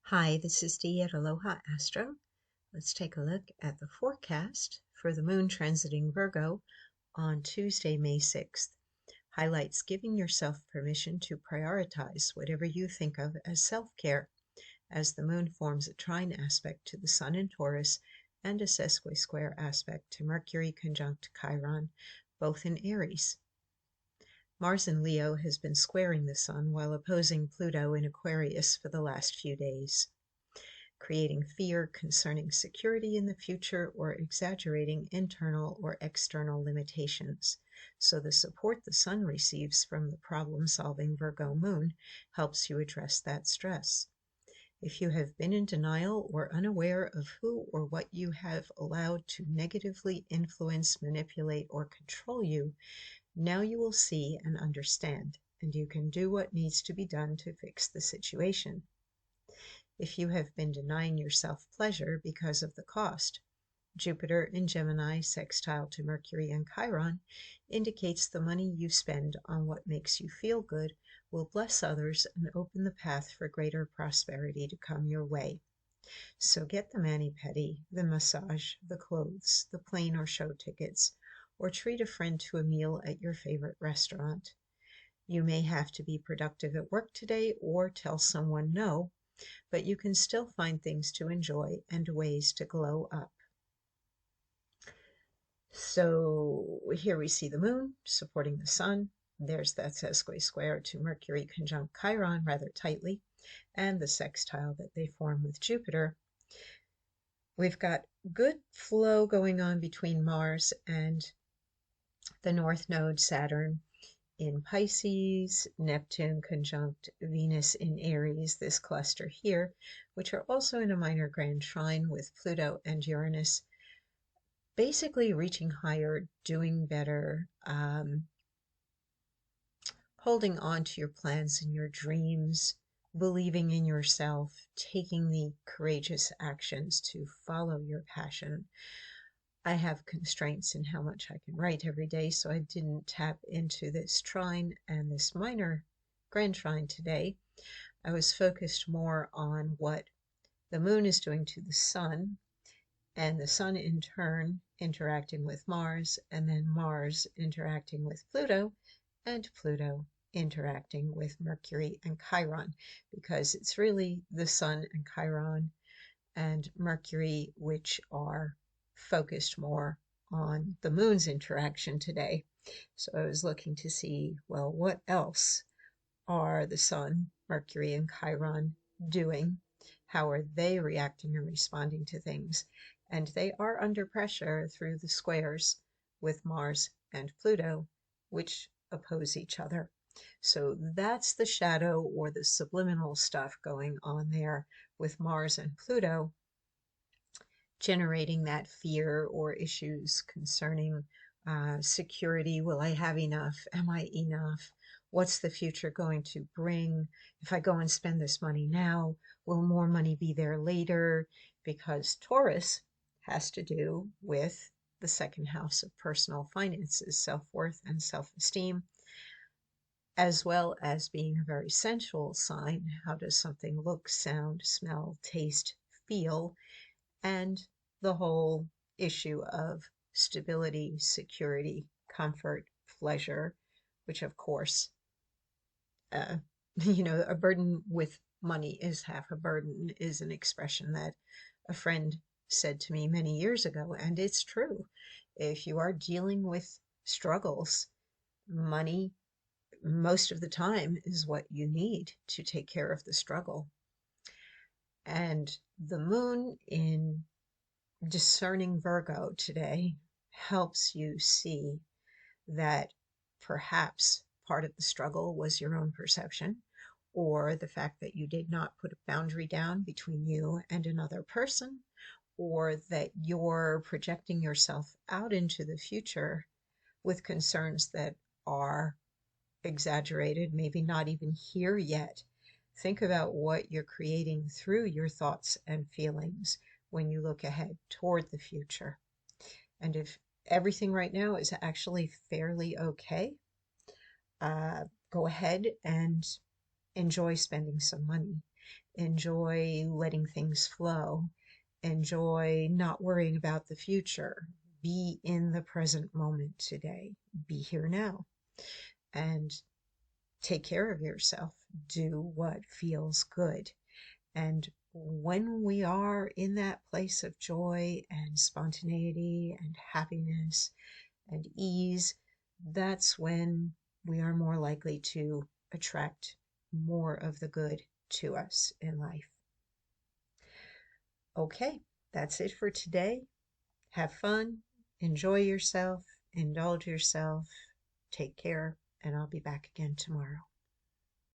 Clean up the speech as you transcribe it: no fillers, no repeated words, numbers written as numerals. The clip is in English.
Hi, this is Dee at Aloha Astro. Let's take a look at the forecast for the moon transiting Virgo on Tuesday, May 6th. Highlights giving yourself permission to prioritize whatever you think of as self-care, as the moon forms a trine aspect to the sun in Taurus and a sesqui-square aspect to Mercury conjunct Chiron, both in Aries. Mars in Leo has been squaring the sun while opposing Pluto in Aquarius for the last few days, creating fear concerning security in the future or exaggerating internal or external limitations. So the support the sun receives from the problem-solving Virgo moon helps you address that stress. If you have been in denial or unaware of who or what you have allowed to negatively influence, manipulate, or control you, now you will see and understand, and you can do what needs to be done to fix the situation. If you have been denying yourself pleasure because of the cost, Jupiter in Gemini sextile to Mercury and Chiron indicates the money you spend on what makes you feel good will bless others and open the path for greater prosperity to come your way. So get the mani-pedi, the massage, the clothes, the plane or show tickets, or treat a friend to a meal at your favorite restaurant. You may have to be productive at work today or tell someone no, but you can still find things to enjoy and ways to glow up. So here we see the moon supporting the sun. There's that sesqui-square to Mercury conjunct Chiron rather tightly, and the sextile that they form with Jupiter. We've got good flow going on between Mars and the North Node Saturn in Pisces, Neptune conjunct Venus in Aries, this cluster here, which are also in a minor grand trine with Pluto and Uranus, basically reaching higher, doing better, holding on to your plans and your dreams, believing in yourself, taking the courageous actions to follow your passion. I have constraints in how much I can write every day, so I didn't tap into this trine and this minor grand trine today. I was focused more on what the moon is doing to the sun, and the sun in turn interacting with Mars, and then Mars interacting with Pluto, and Pluto interacting with Mercury and Chiron, because it's really the sun and Chiron and Mercury which are focused more on the moon's interaction today. So I was looking to see, well, what else are the sun, Mercury, and Chiron doing? How are they reacting and responding to things? And they are under pressure through the squares with Mars and Pluto, which oppose each other. So that's the shadow or the subliminal stuff going on there with Mars and Pluto, generating that fear or issues concerning security. Will I have enough? Am I enough? What's the future going to bring? If I go and spend this money now, will more money be there later? Because Taurus has to do with the second house of personal finances, self-worth and self-esteem, as well as being a very sensual sign. How does something look, sound, smell, taste, feel? And the whole issue of stability, security, comfort, pleasure, which of course, uh, a burden with money is half a burden, is an expression that a friend said to me many years ago, and it's true. If you are dealing with struggles, money most of the time is what you need to take care of the struggle. And the moon in discerning Virgo today helps you see that perhaps part of the struggle was your own perception, or the fact that you did not put a boundary down between you and another person, or that you're projecting yourself out into the future with concerns that are exaggerated, maybe not even here yet. Think about what you're creating through your thoughts and feelings when you look ahead toward the future. And if everything right now is actually fairly okay, go ahead and enjoy spending some money. Enjoy letting things flow. Enjoy not worrying about the future. Be in the present moment today. Be here now. And take care of yourself. Do what feels good. And when we are in that place of joy and spontaneity and happiness and ease, that's when we are more likely to attract more of the good to us in life. Okay, that's it for today. Have fun, enjoy yourself, indulge yourself, take care, and I'll be back again tomorrow.